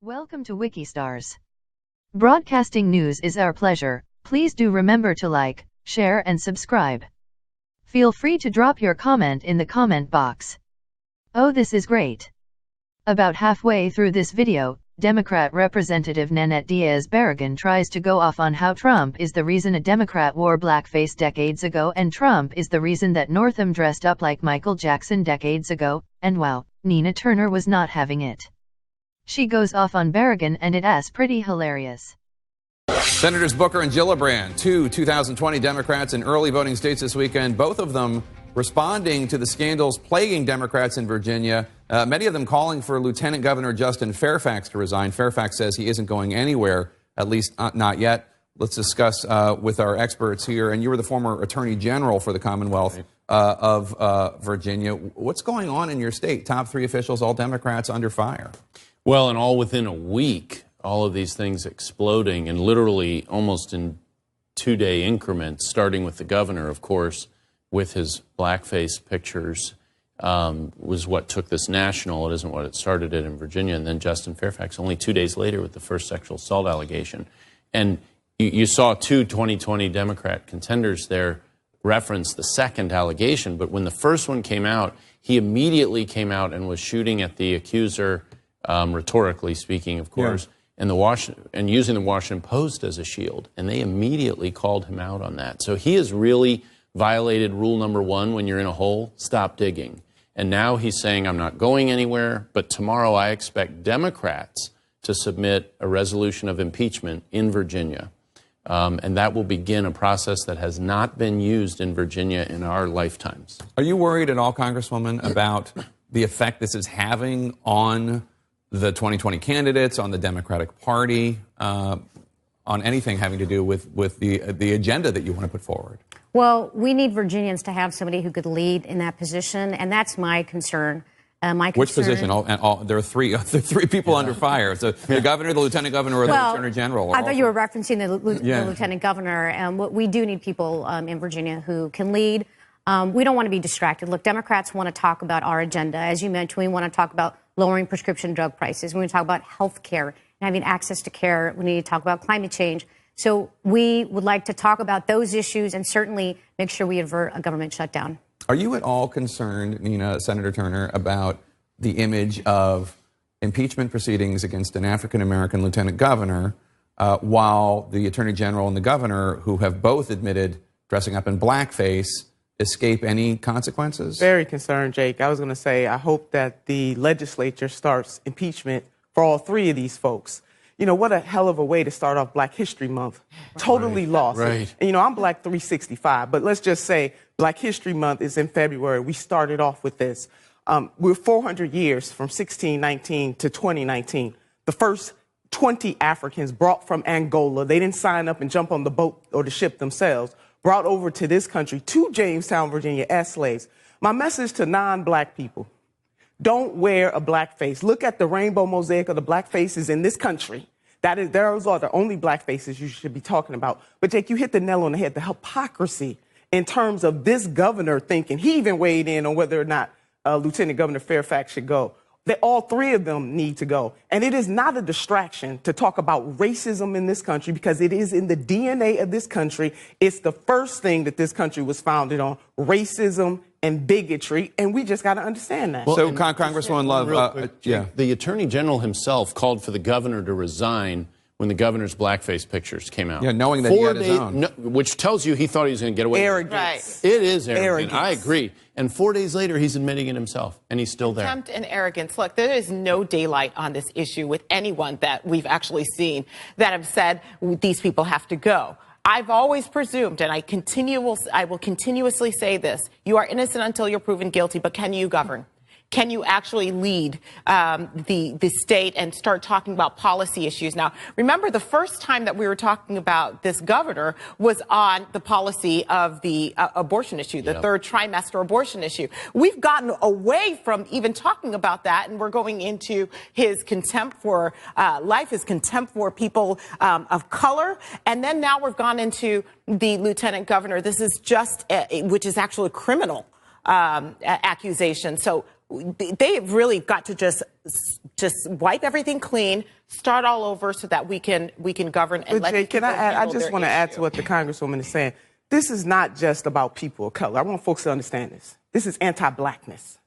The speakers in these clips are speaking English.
Welcome to Wikistars. Broadcasting news is our pleasure. Please do remember to like, share and subscribe. Feel free to drop your comment in the comment box. Oh, this is great. About halfway through this video, Democrat Representative Nanette Diaz-Barragán tries to go off on how Trump is the reason a Democrat wore blackface decades ago and Trump is the reason that Northam dressed up like Michael Jackson decades ago, and wow, Nina Turner was not having it. She goes off on Barragán and it's pretty hilarious. Senators Booker and Gillibrand, two 2020 Democrats in early voting states this weekend, both of them responding to the scandals plaguing Democrats in Virginia, many of them calling for Lieutenant Governor Justin Fairfax to resign. Fairfax says he isn't going anywhere, at least not yet. Let's discuss with our experts here. And you were the former Attorney General for the Commonwealth of Virginia. What's going on in your state? Top three officials, all Democrats, under fire. Well, and all within a week, all of these things exploding, and literally almost in two-day increments, starting with the governor, of course, with his blackface pictures, was what took this national. It isn't what it started it in Virginia. And then Justin Fairfax, only 2 days later, with the first sexual assault allegation. And you saw two 2020 Democrat contenders there reference the second allegation. But when the first one came out, he immediately came out and was shooting at the accuser, rhetorically speaking, of course, and using the Washington Post as a shield. And they immediately called him out on that. So he has really violated rule number one: when you're in a hole, stop digging. And now he's saying, I'm not going anywhere, but tomorrow I expect Democrats to submit a resolution of impeachment in Virginia. And that will begin a process that has not been used in Virginia in our lifetimes. Are you worried at all, Congresswoman, about the effect this is having on the 2020 candidates, on the Democratic Party, on anything having to do with the agenda that you want to put forward? Well, we need Virginians to have somebody who could lead in that position, and that's my concern. Which position? There are three people under fire. So the governor, the lieutenant governor, or the attorney general. I thought you were referencing the lieutenant governor. We do need people in Virginia who can lead. We don't want to be distracted. Look, Democrats want to talk about our agenda. As you mentioned, we want to talk about lowering prescription drug prices. We want to talk about health care and having access to care. We need to talk about climate change. So we would like to talk about those issues and certainly make sure we avert a government shutdown. Are you at all concerned, Nina, Senator Turner, about the image of impeachment proceedings against an African-American lieutenant governor while the attorney general and the governor, who have both admitted dressing up in blackface, escape any consequences? Very concerned, Jake. I was going to say, I hope that the legislature starts impeachment for all three of these folks. You know, what a hell of a way to start off Black History Month. Totally lost. Right. And, you know, I'm Black 365, but let's just say Black History Month is in February. We started off with this. We're 400 years from 1619 to 2019. The first 20 Africans brought from Angola, they didn't sign up and jump on the boat or the ship themselves, brought over to this country, to Jamestown, Virginia, as slaves. My message to non-Black people: don't wear a black face. Look at the rainbow mosaic of the black faces in this country. Those are the only black faces you should be talking about. But, Jake, you hit the nail on the head. The hypocrisy in terms of this governor thinking, he even weighed in on whether or not Lieutenant Governor Fairfax should go. All three of them need to go. And it is not a distraction to talk about racism in this country, because it is in the DNA of this country. It's the first thing that this country was founded on: racism and bigotry, and we just got to understand that. Well, so, Congresswoman Love, the attorney general himself called for the governor to resign when the governor's blackface pictures came out. Yeah, knowing that he had his own. Which tells you he thought he was going to get away with it. Arrogance. It is arrogant. Arrogance. I agree. And 4 days later, he's admitting it himself, and he's still there. Contempt and arrogance. Look, there is no daylight on this issue with anyone that we've actually seen that have said these people have to go. I've always presumed, and I will continuously say this: you are innocent until you're proven guilty. But can you govern? Can you actually lead the state and start talking about policy issues? Now, remember, the first time that we were talking about this governor was on the policy of the abortion issue, the third trimester abortion issue. We've gotten away from even talking about that, and we're going into his contempt for life, his contempt for people of color. And then now we've gone into the lieutenant governor. This is just, which is actually a criminal accusation. So they've really got to just wipe everything clean, start all over, so that we can govern and let Jay, can I add? I handle just their want to add issue. to what the Congresswoman is saying. This is not just about people of color. I want folks to understand this. This is anti-blackness.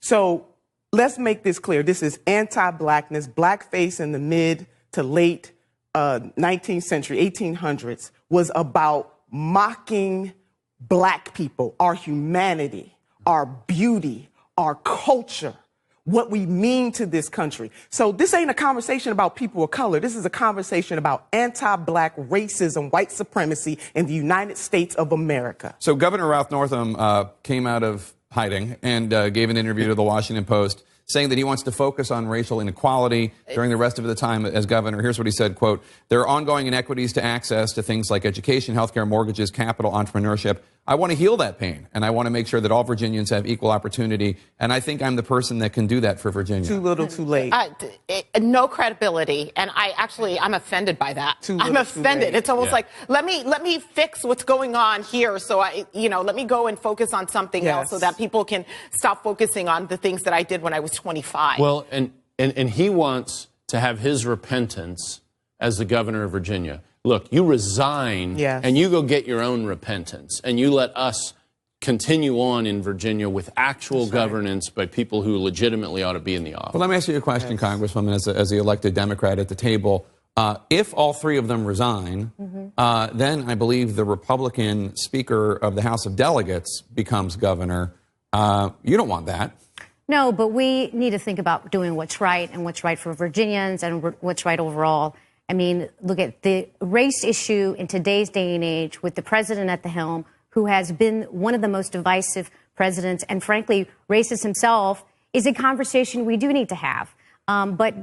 So let's make this clear. This is anti-blackness. Blackface in the mid to late 19th century, 1800s, was about mocking black people, our humanity, our beauty, our culture, what we mean to this country. So this ain't a conversation about people of color. This is a conversation about anti-black racism, white supremacy in the United States of America. So Governor Ralph Northam came out of hiding and gave an interview to the Washington Post saying that he wants to focus on racial inequality during the rest of the time as governor. Here's what he said, quote, "There are ongoing inequities to access to things like education, healthcare, mortgages, capital, entrepreneurship. I want to heal that pain, and I want to make sure that all Virginians have equal opportunity, and I think I'm the person that can do that for Virginia." Too little, too late. No credibility, and I'm offended by that. I'm offended. It's almost like, let me fix what's going on here, so let me go and focus on something else, so that people can stop focusing on the things that I did when I was 25. Well, and he wants to have his repentance as the governor of Virginia. Look, you resign and you go get your own repentance, and you let us continue on in Virginia with actual governance by people who legitimately ought to be in the office. Well, let me ask you a question, Congresswoman, as the elected Democrat at the table. If all three of them resign, then I believe the Republican Speaker of the House of Delegates becomes governor. You don't want that. No, but we need to think about doing what's right and what's right for Virginians and what's right overall. I mean, look at the race issue in today's day and age with the president at the helm, who has been one of the most divisive presidents and, frankly, racist himself, is a conversation we do need to have. But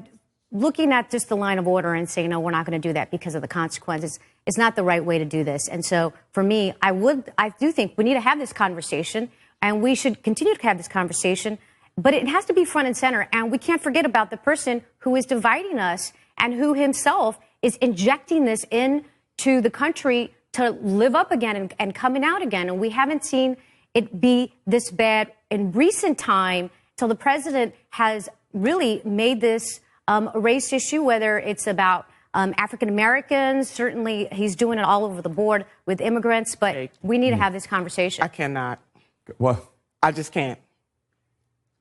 looking at just the line of order and saying, no, we're not going to do that because of the consequences is not the right way to do this. And so, for me, I do think we need to have this conversation, and we should continue to have this conversation. But it has to be front and center, and we can't forget about the person who is dividing us and who himself is injecting this into the country to live up again and coming out again. And we haven't seen it be this bad in recent time till the president has really made this a race issue, whether it's about African Americans. Certainly, he's doing it all over the board with immigrants, but we need to have this conversation. I cannot. What? I just can't.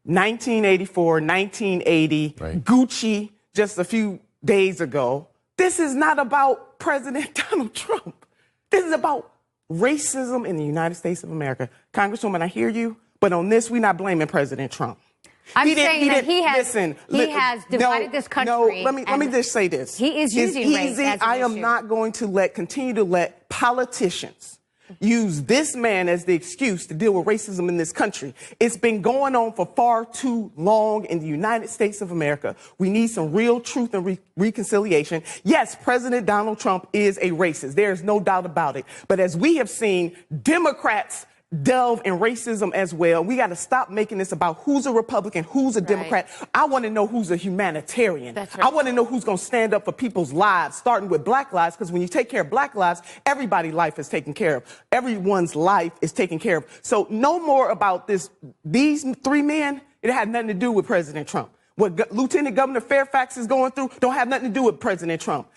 1984, 1980, Gucci just a few days ago. This is not about President Donald Trump. This is about racism in the United States of America. Congresswoman, I hear you, but on this, we're not blaming President Trump. I'm saying that he has divided this country. No, let me just say this. He is using race as an I am issue. not going to continue to let politicians use this man as the excuse to deal with racism in this country. It's been going on for far too long in the United States of America. We need some real truth and reconciliation. Yes, President Donald Trump is a racist. There's no doubt about it. But as we have seen, Democrats delve in racism as well. We got to stop making this about who's a Republican, who's a Democrat. I want to know who's a humanitarian. That's right. I want to know who's going to stand up for people's lives, starting with black lives, because when you take care of black lives, everybody's life is taken care of. Everyone's life is taken care of. So no more about these three men. It had nothing to do with President Trump. What Lieutenant Governor Fairfax is going through don't have nothing to do with President Trump.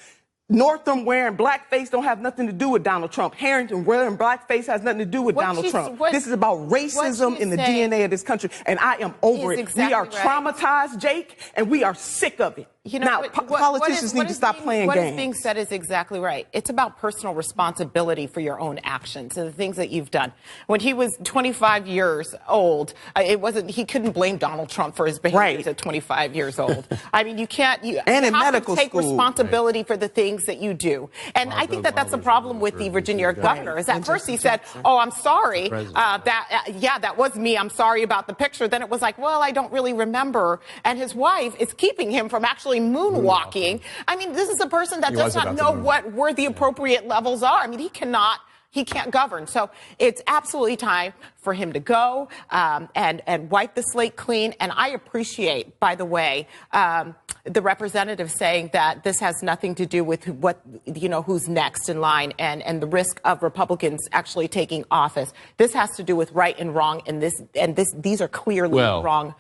Northam wearing blackface don't have nothing to do with Donald Trump. Harrington wearing blackface has nothing to do with Donald Trump. This is about racism in the DNA of this country, and I am over it. Exactly we are traumatized, Jake, and we are sick of it. Now, politicians need to stop playing games. What is being said is exactly right. It's about personal responsibility for your own actions and the things that you've done. When he was 25 years old, he couldn't blame Donald Trump for his behaviors at 25 years old. I mean, you can't. You have to take responsibility for the things that you do. And I think that's the problem with the Virginia governor. Is at first he said, "Oh, I'm sorry. That was me. I'm sorry about the picture." Then it was like, "Well, I don't really remember." And his wife is keeping him from actually moonwalking. I mean, this is a person that does not know where the appropriate levels are. I mean, he cannot he can't govern. So it's absolutely time for him to go and wipe the slate clean. And I appreciate, by the way, the representative saying that this has nothing to do with who's next in line and the risk of Republicans actually taking office. This has to do with right and wrong, and these are clearly wrong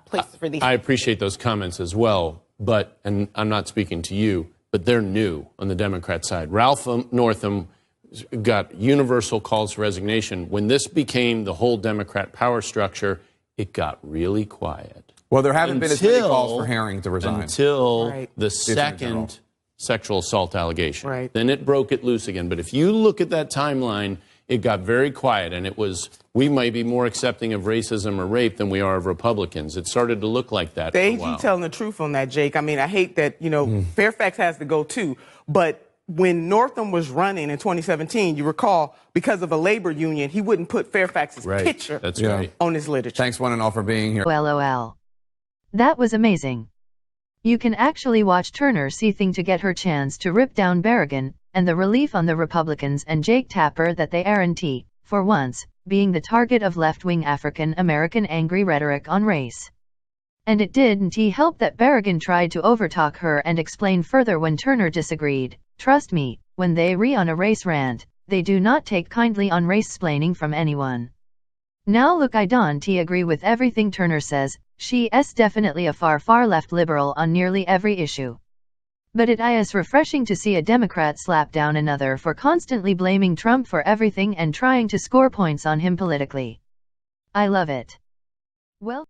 places for these. I appreciate those comments as well, and I'm not speaking to you, but they're new on the Democrat side. Ralph Northam got universal calls for resignation. When this became the whole Democrat power structure, it got really quiet. Well, there haven't been as many calls for Herring to resign. Until the second sexual assault allegation. Right. Then it broke it loose again. But if you look at that timeline, it got very quiet, and it was, we might be more accepting of racism or rape than we are of Republicans. It started to look like that The for a AG while. telling the truth on that, Jake. I mean, I hate that, Fairfax has to go too, but when Northam was running in 2017, you recall, because of a labor union, he wouldn't put Fairfax's picture on his literature. Thanks one and all for being here. LOL. That was amazing. You can actually watch Turner seething to get her chance to rip down Berrigan, and the relief on the Republicans and Jake Tapper that they aren't, for once, being the target of left-wing African-American angry rhetoric on race. And it didn't help that Berrigan tried to overtalk her and explain further when Turner disagreed. Trust me, when they on a race rant, they do not take kindly on race-splaining from anyone. Now look, I don't agree with everything Turner says. She's definitely a far left liberal on nearly every issue. But it is refreshing to see a Democrat slap down another for constantly blaming Trump for everything and trying to score points on him politically. I love it. Well.